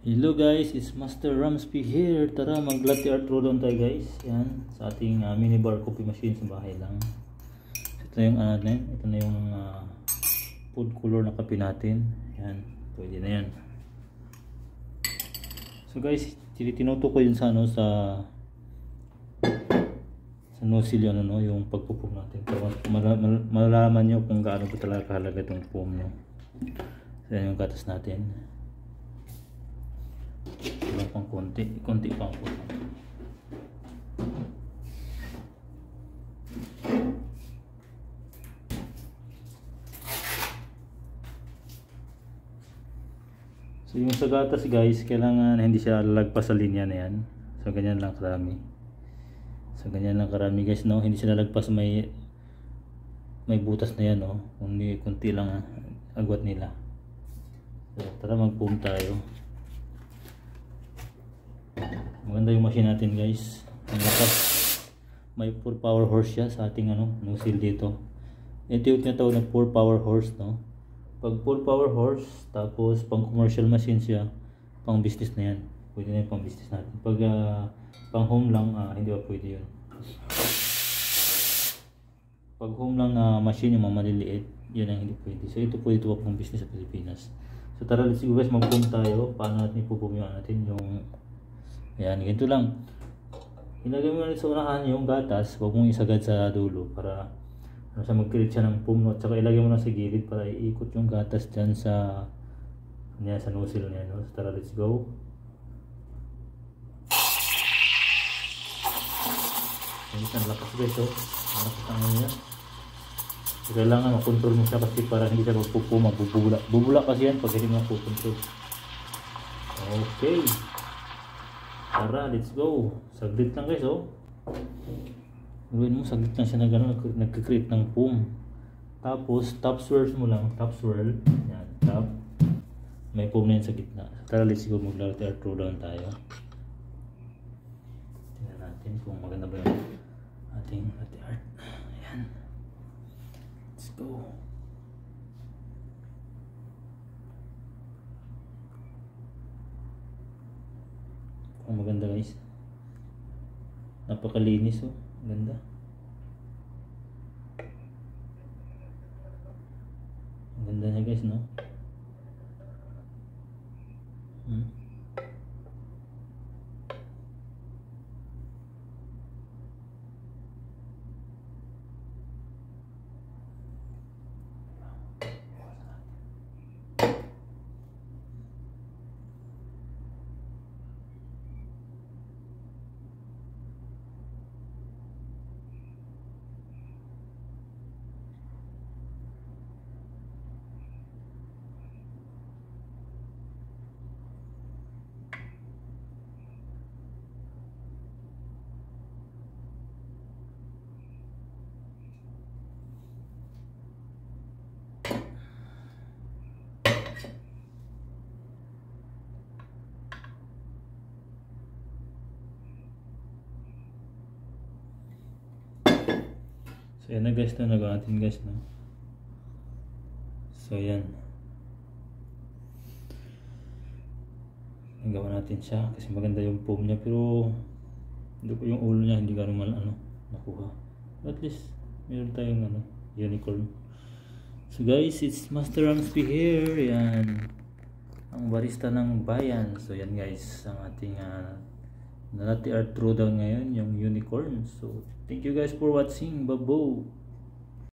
Hello guys, it's Master Ramsby here. Tara mag-latte art throwdown tayo guys. Yan, sa ating minibar coffee machine sa bahay lang. Ito na yung ito na yung food color na kape natin. Yan, pwede na yan. So guys, tinuto ko yun sa sa nozzle yun, yung pagpupum natin. Para malalaman nyo kung gaano po talaga kahalaga itong pum nyo. So yan yung gatas natin. Ilang pang konti pang po. So yung sa gatas guys, kailangan hindi siya lalagpas sa linya na yan. So ganyan lang karami. So ganyan lang karami guys, no? Hindi siya lalagpas may butas na yan, no? Kundi konti lang agwat nila. So tara mag-foam tayo. Maganda yung machine natin guys. Ang lakas. May 4 power horse siya sa ating nozzle dito. Ito yung tinatawag na 4 power horse, no? Pag 4 power horse, tapos pang commercial machine siya, pang business na yan. Pwede na yung pang business natin. Pag pang home lang, hindi ba pwede yun. Pag home lang na machine yung mga maliliit, yun ang hindi pwede. So ito pwede ito pang business sa Pilipinas. So tara, let's go guys, mag-boom tayo. Paano natin ipupum yung natin yung yan, ganito lang. Ilagay mo ulit sa unahan yung gatas, huwag mong isagad sa dulo para siya mag-create siya ng foam, at saka ilagay mo na sa gilid para iikot yung gatas dyan sa nozzle niya, no? So tara, let's go. Ang lakas guys, oh. Ang lakas ang niya. Kailangan makontrol mo siya kasi para hindi siya magpupuma, bubula kasi yan pag hindi mo makukontrol. Okay. Tara, let's go. Saglit lang guys, oh. Gawin mo, saglit lang siya na gano'n, nagkakreate ng foam. Tapos, top swirls mo lang, top swirl. Yan, top. May foam na yan sa gitna. Tara, let's go, mag-latte art throwdown tayo. Tingnan natin kung maganda ba yung ating latte art. Ayan. Let's go. Ang maganda guys, napakalinis, oh, ganda. Ang ganda niya guys, no? So yan na guys, na nag-atin guys, no? So yan, nagawa natin siya kasi maganda yung foam niya, pero yung ulo niya hindi gano'n nakuha. At least meron tayong unicorn. So guys, it's Master Ramsby here. Yan, ang barista ng bayan. So yan guys, ang ating latte art throwdown ngayon, yung unicorn. So thank you guys for watching. Babo.